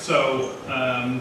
So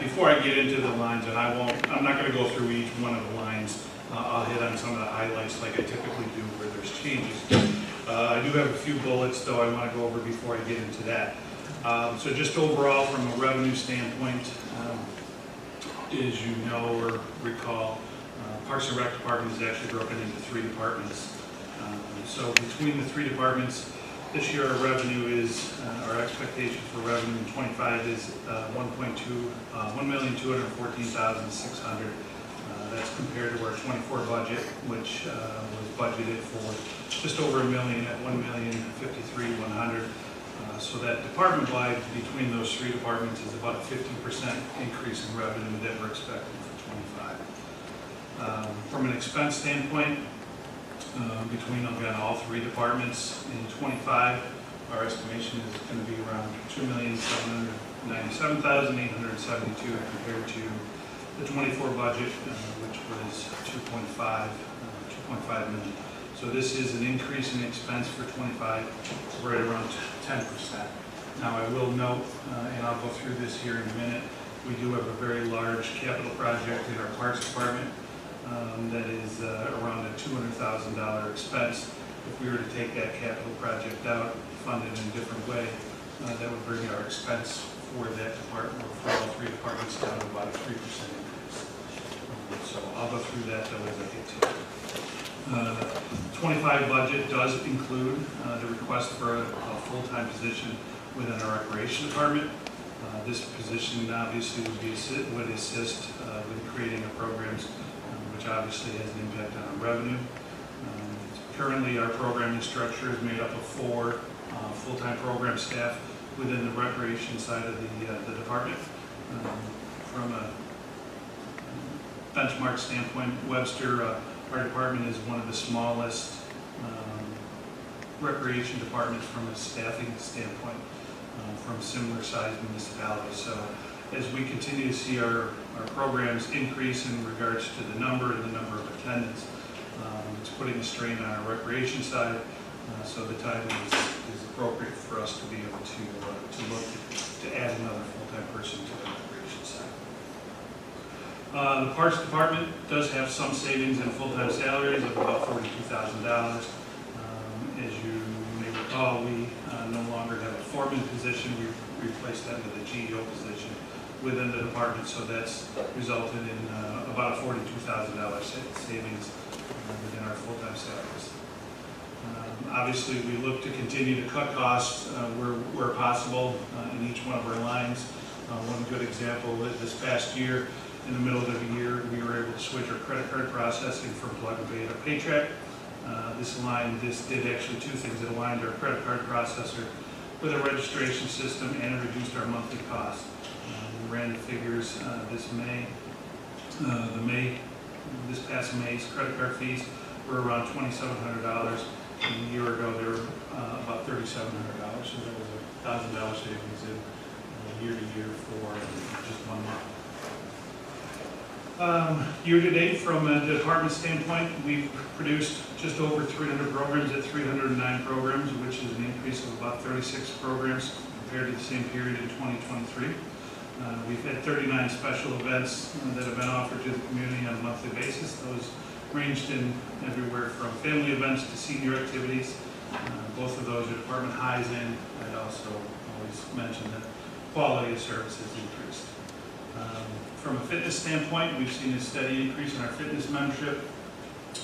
before I get into the lines, and I'm not going to go through each one of the lines. I'll hit on some of the highlights like I typically do where there's changes. I do have a few bullets though I want to go over before I get into that. So just overall from a revenue standpoint, as you know or recall, Parks and Rec department is actually broken into 3 departments. So between the 3 departments, this year our revenue is, our expectation for revenue in 25 is $1,214,600. That's compared to our 24 budget, which was budgeted for just over $1 million at $1,053,100. So that department-wide between those 3 departments is about a 50% increase in revenue that we're expecting for 25. From an expense standpoint, between again all 3 departments in 25, our estimation is going to be around $2,797,872 compared to the 24 budget, which was 2.5 million. So this is an increase in expense for 25, right around 10%. Now I will note, and I'll go through this here in a minute, we do have a very large capital project in our parks department that is around a $200,000 expense. If we were to take that capital project out, fund it in a different way, that would bring our expense for that department, or for all 3 departments, down to about a 3% increase. So I'll go through that though as I get to it. 25 budget does include the request for a full-time position within our recreation department. This position obviously would assist with creating of programs, which obviously has an impact on our revenue. Currently, our programming structure is made up of 4 full-time program staff within the recreation side of the department. From a benchmark standpoint, Webster, our department is one of the smallest recreation departments from a staffing standpoint from similar sized municipalities. So as we continue to see our programs increase in regards to the number and the number of attendance, it's putting a strain on our recreation side. So the time is appropriate for us to be able to look to add another full-time person to the recreation side. The Parks Department does have some savings in full-time salaries of about $42,000. As you may recall, we no longer have a foreman position. We replaced that with a GEO position within the department, so that's resulted in about a $42,000 savings within our full-time salaries. Obviously, we look to continue to cut costs where possible in each one of our lines. One good example, this past year, in the middle of the year, we were able to switch our credit card processing from Plug and Pay to PayTrack. This did actually 2 things. It aligned our credit card processor with our registration system, and it reduced our monthly cost. We ran the figures this past May's credit card fees were around $2,700. And a year ago, they were about $3,700. So there was a $1,000 savings in year to year for just 1 month. Year to date, from a department standpoint, we've produced just over 300 programs at 309 programs, which is an increase of about 36 programs compared to the same period in 2023. We've had 39 special events that have been offered to the community on a monthly basis. Those ranged in everywhere from family events to senior activities. Both of those are department highs, and I'd also always mention that quality of service has increased. From a fitness standpoint, we've seen a steady increase in our fitness membership.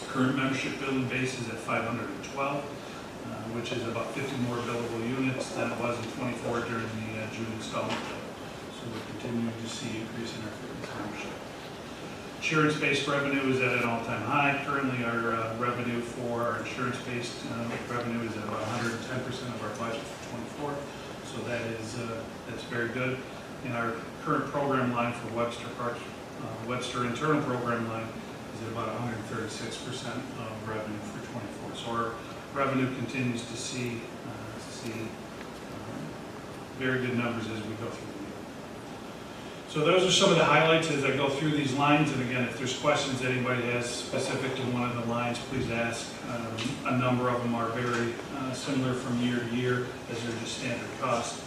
Current membership billing base is at 512, which is about 50 more billable units than it was in 24 during the June installment bill. So we're continuing to see increase in our fitness membership. Insurance-based revenue is at an all-time high. Currently, our revenue for our insurance-based revenue is at about 110% of our budget for 24. So that's very good. And our current program line for Webster Parks, Webster internal program line is at about 136% of revenue for 24. So our revenue continues to see very good numbers as we go through the year. So those are some of the highlights as I go through these lines. And again, if there's questions anybody has specific to one of the lines, please ask. A number of them are very similar from year to year, as they're just standard costs.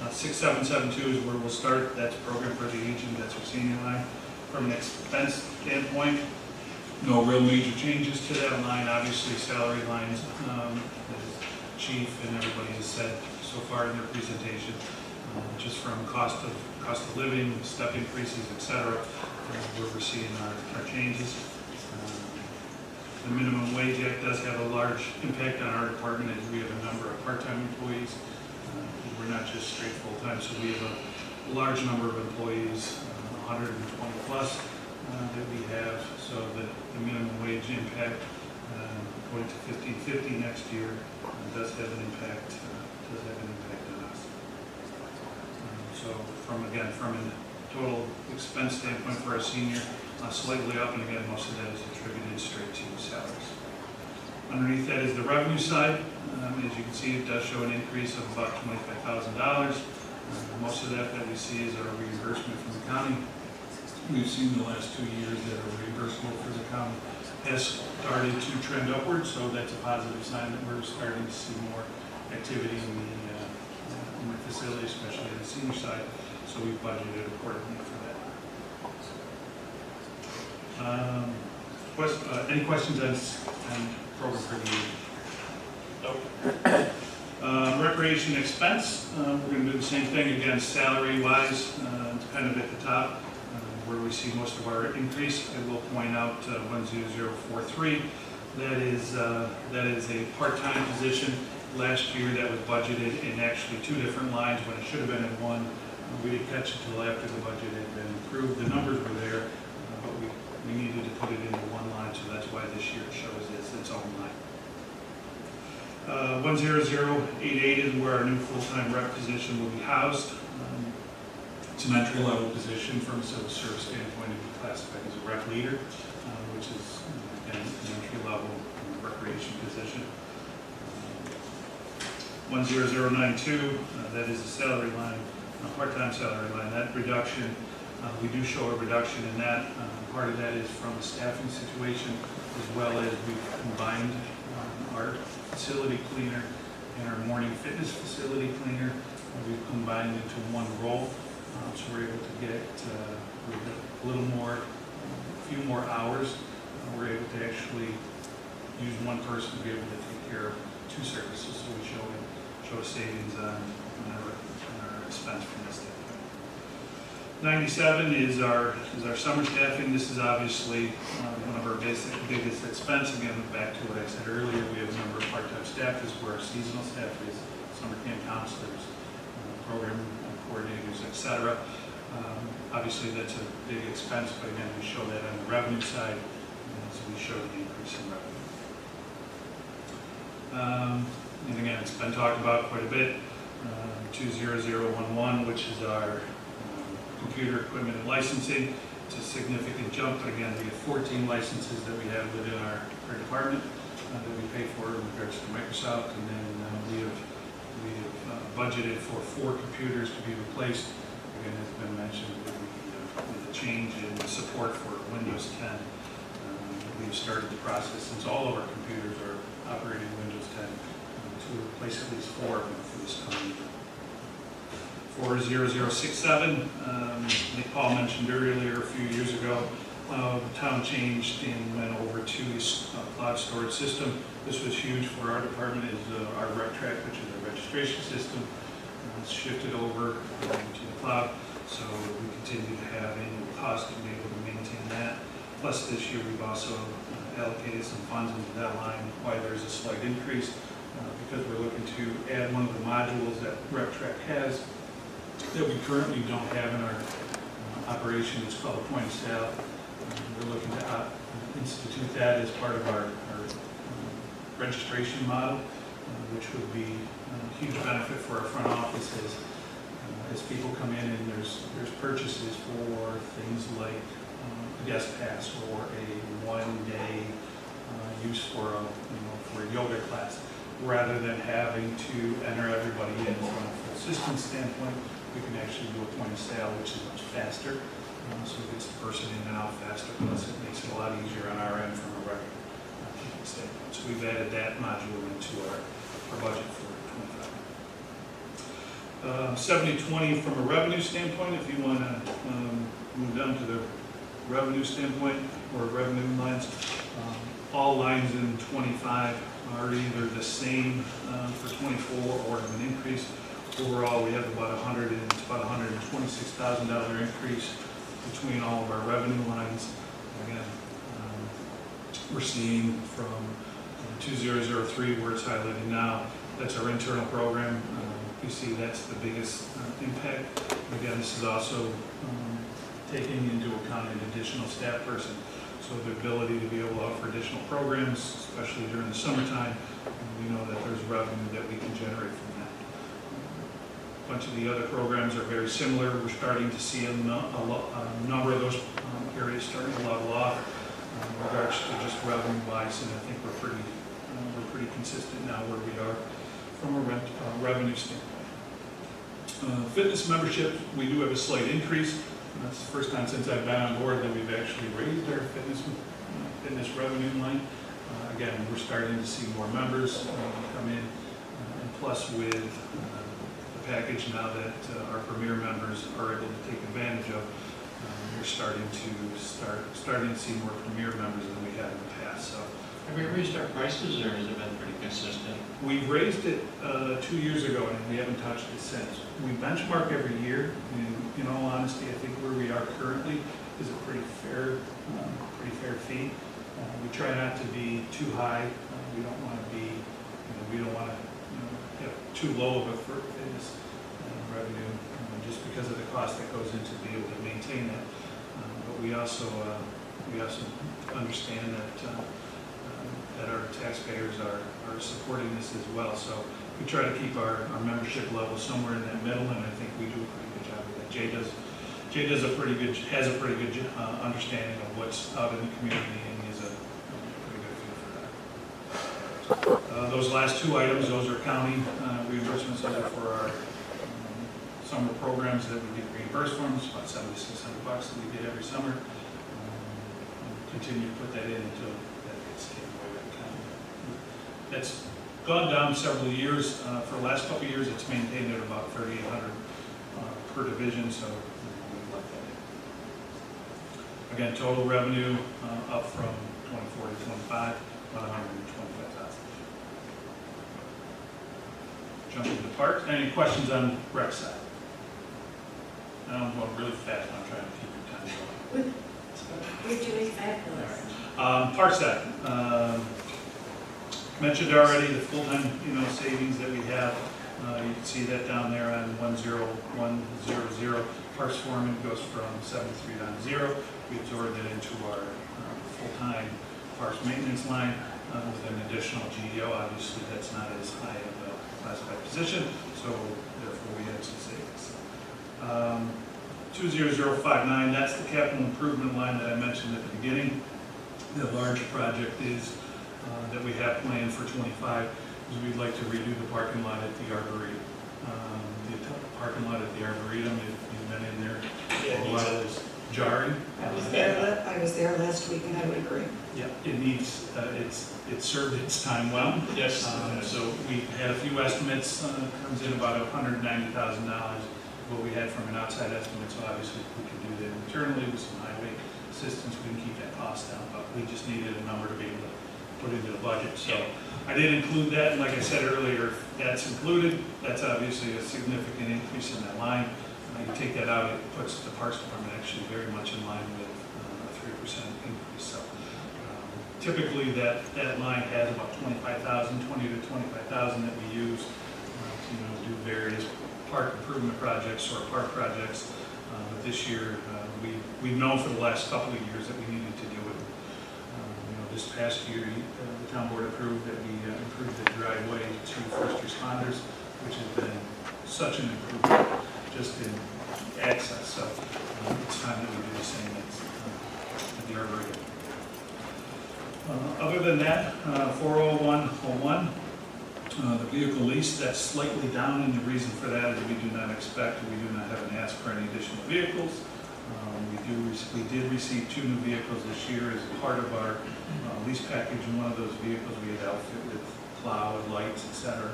6772 is where we'll start. That's a program for the agent, that's our senior line. From an expense standpoint, no real major changes to that line. Obviously, salary lines, as Chief and everybody has said so far in their presentation, just from cost of living, step increases, etc., where we're seeing our changes. The minimum wage act does have a large impact on our department, as we have a number of part-time employees. We're not just straight full-time, so we have a large number of employees, 120 plus that we have, so the minimum wage impact going to 1550 next year does have an impact on us. So from a total expense standpoint for our senior, slightly up, and again, most of that is attributed straight to salaries. Underneath that is the revenue side. As you can see, it does show an increase of about $25,000. Most of that we see is our reimbursement from the county. We've seen the last 2 years that our reimbursement for the county has started to trend upwards, so that's a positive sign that we're starting to see more activity in the facility, especially on the senior side. So we've budgeted accordingly for that. Any questions on program for the year? Nope. Recreation expense, we're going to do the same thing again, salary-wise. It's kind of at the top where we see most of our increase. I will point out 10043. That is a part-time position. Last year that was budgeted in actually 2 different lines when it should have been in one. We didn't catch it until after the budget had been approved. The numbers were there, but we needed to put it into one line, so that's why this year it shows its own line. 10088 is where our new full-time rep position will be housed. It's an entry-level position from a civil service standpoint. It will be classified as a rep leader, which is again an entry-level recreation position. 10092, that is a salary line, a part-time salary line. That reduction, we do show a reduction in that. Part of that is from a staffing situation, as well as we've combined our facility cleaner and our morning fitness facility cleaner. We've combined into one role, so we're able to get a little more, a few more hours. We're able to actually use one person to be able to take care of 2 services, so we show savings on our expense from this standpoint. 97 is our summer staffing. This is obviously one of our biggest expense. Again, back to what I said earlier, we have a number of part-time staff. This is where our seasonal staff is, summer camp counselors, program coordinators, etc. Obviously, that's a big expense, but again, we show that on the revenue side, so we show the increase in revenue. And again, it's been talked about quite a bit. 20011, which is our computer equipment and licensing. It's a significant jump, but again, we have 14 licenses that we have within our department that we pay for in regards to Microsoft, and then we have budgeted for 4 computers to be replaced. Again, as has been mentioned, with the change in support for Windows 10. We've started the process, since all of our computers are operating Windows 10, to replace at least 4 of them for this coming year. 40067, I think Paul mentioned earlier, a few years ago, the town changed and went over to a cloud storage system. This was huge for our department, is our RepTrack, which is our registration system. It's shifted over to the cloud, so we continue to have annual cost to be able to maintain that. Plus, this year we've also allocated some funds into that line, why there's a slight increase, because we're looking to add one of the modules that RepTrack has that we currently don't have in our operation. It's called a point of sale. We're looking to institute that as part of our registration model, which would be a huge benefit for our front offices. As people come in and there's purchases for things like a guest pass or a one-day use for a yoga class, rather than having to enter everybody in from a full system standpoint, we can actually do a point of sale, which is much faster. So it gets the person in and out faster, plus it makes it a lot easier on our end from a record keeping standpoint. So we've added that module into our budget for 25. 70/20 from a revenue standpoint, if you want to move down to the revenue standpoint or revenue lines, all lines in 25 are either the same for 24 or have an increase. Overall, we have about $126,000 increase between all of our revenue lines. Again, we're seeing from 2003, where it's highlighted now, that's our internal program. You see that's the biggest impact. Again, this is also taking into account an additional staff person. So the ability to be able to offer additional programs, especially during the summertime, we know that there's revenue that we can generate from that. A bunch of the other programs are very similar. We're starting to see a number of those areas starting to level off in regards to just revenue-wise, and I think we're pretty consistent now where we are from a revenue standpoint. Fitness membership, we do have a slight increase. That's the first time since I've been on board that we've actually raised our fitness revenue line. Again, we're starting to see more members come in, and plus with the package now that our Premier members are able to take advantage of, we're starting to see more Premier members than we had in the past. So, have we raised our prices, or has it been pretty consistent? We've raised it 2 years ago, and we haven't touched it since. We benchmark every year, and in all honesty, I think where we are currently is a pretty fair fee. We try not to be too high. We don't want to be, we don't want to have too low of a fitness revenue, just because of the cost that goes into be able to maintain that. But we also understand that our taxpayers are supporting this as well. So we try to keep our membership level somewhere in that middle, and I think we do a pretty good job of that. Jay has a pretty good understanding of what's out in the community, and he has a pretty good feel for that. Those last two items, those are county reimbursements. Those are for our summer programs that we get reimbursed from. It's about $7,600 that we get every summer. Continue to put that in until that gets taken away by the county. That's gone down several years. For the last couple of years, it's maintained at about $3,800 per division, so we like that. Again, total revenue up from 24 to 25, about $125,000. Jumping to parks. Any questions on rec side? I'm going really fast. I'm trying to keep your time going. You're doing fabulous. Park side. Mentioned already the full-time, savings that we have. You can see that down there on 10100. Parks foreman goes from 73 down to 0. We absorb that into our full-time parks maintenance line with an additional GEO. Obviously, that's not as high of a classified position, so therefore we have some savings. 20059, that's the capital improvement line that I mentioned at the beginning. The large project is that we have planned for 25 is we'd like to redo the parking lot at the Arboretum. The parking lot at the Arboretum, you've been in there for a while, is jarring. I was there last week, and I would agree. Yeah, it needs, it's served its time well. Yes. So we had a few estimates, comes in about $190,000. What we had from an outside estimate, so obviously we could do that internally with some highway assistance, we can keep that cost down, but we just needed a number to be able to put into the budget. So I did include that, and like I said earlier, if that's included, that's obviously a significant increase in that line. You take that out, it puts the Parks Department actually very much in line with a 3% increase. So typically that line has about 20 to 25,000 that we use to do various park improvement projects or park projects. But this year, we've known for the last couple of years that we needed to do it. This past year, the town board approved that we improved the driveway to first responders, which has been such an improvement just in access. So it's time that we do the same at the Arboretum. Other than that, 40101. The vehicle lease, that's slightly down, and the reason for that is we do not have an ask for any additional vehicles. We did receive 2 new vehicles this year as part of our lease package, and one of those vehicles we had outfit with plow and lights, etc.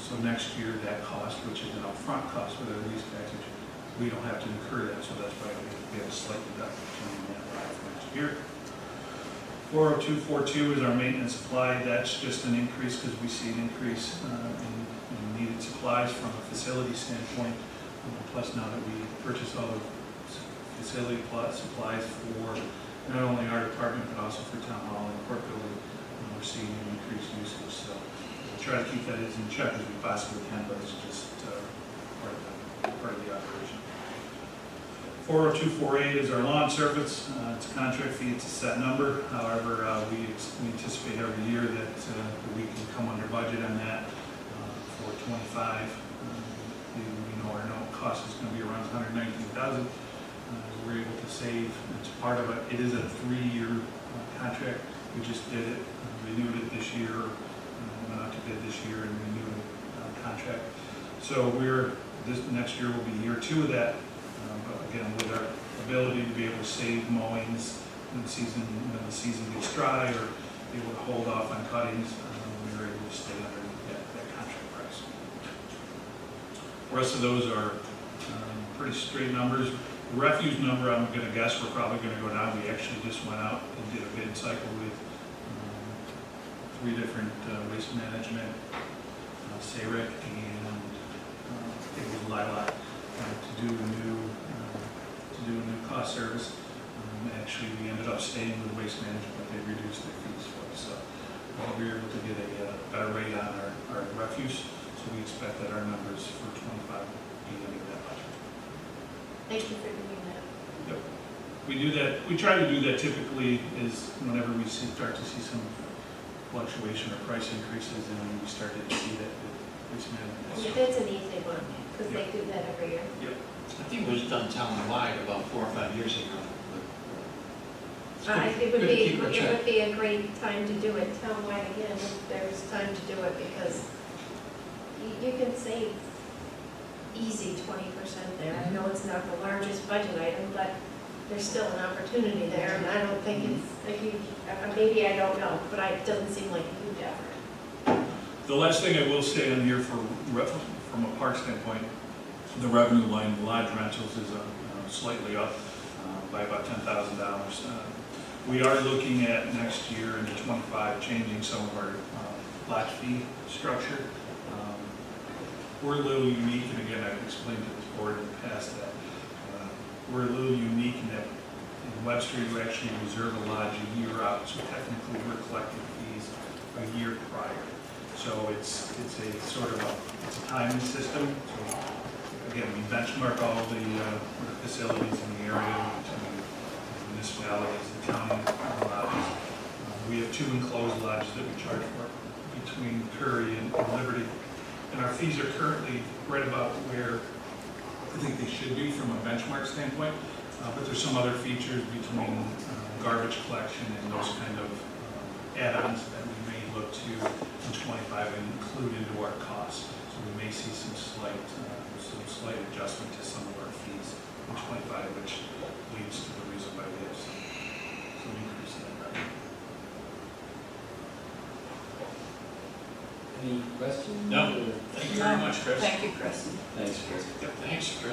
So next year, that cost, which is an upfront cost with our lease package, we don't have to incur that, so that's why we have a slight deduction in that line for next year. 40242 is our maintenance supply. That's just an increase because we see an increase in needed supplies from a facility standpoint. Plus, now that we purchase all the facility supplies for not only our department, but also for town hall and court building, we're seeing an increased usage. So we'll try to keep that as in check as we possibly can, but it's just part of the operation. 40248 is our lawn service. It's a contract fee, it's a set number. However, we anticipate every year that we can come under budget on that for 25. We know our cost is going to be around $119,000. We're able to save. It's part of it. It is a 3-year contract. We just did it, renewed it this year. Went out to bid this year and renewed the contract. So this next year will be year 2 of that. But again, with our ability to be able to save mowings when the season gets dry, or be able to hold off on cuttings, we were able to stay under that contract price. The rest of those are pretty straight numbers. The refuse number, I'm going to guess we're probably going to go down. We actually just went out and did a bid cycle with 3 different waste management, SAREC, and it was Lilac to do a new cost service. Actually, we ended up staying with waste management, but they reduced their fees for us. So we were able to get a better rate on our refuse. So we expect that our numbers for 25 will be under that budget. Thank you for doing that. Yep. We do that. We try to do that typically is whenever we start to see some fluctuation or price increases, and we started to see that with waste management. That's an easy one, because they do that every year. Yep. I think it was done town-wide about 4 or 5 years ago. It would be a great time to do it townwide again, if there's time to do it, because you can save easy 20% there. I know it's not the largest budget item, but there's still an opportunity there, and I don't think it's a huge, maybe I don't know, but it doesn't seem like a huge effort. The last thing I will say on here from a park standpoint, the revenue line, the lodge rentals is slightly up by about $10,000. We are looking at next year into 25 changing some of our lodge fee structure. We're a little unique, and again, I've explained to this board in the past that we're a little unique in that in Webster you actually reserve a lodge a year out, so technically we're collecting fees a year prior. So it's a sort of a timing system. So again, we benchmark all the facilities in the area between municipalities and county lodges. We have 2 enclosed lodges that we charge for between Curry and Liberty. And our fees are currently right about where I think they should be from a benchmark standpoint. But there's some other features between garbage collection and those kind of add-ons that we may look to in 25 and include into our costs. So we may see some slight adjustment to some of our fees in 25, which leads to the reason why we have some increase in that revenue. Any questions? No. Thank you very much, Chris. Thank you, Chris. Thanks, Chris. Thanks, Chris.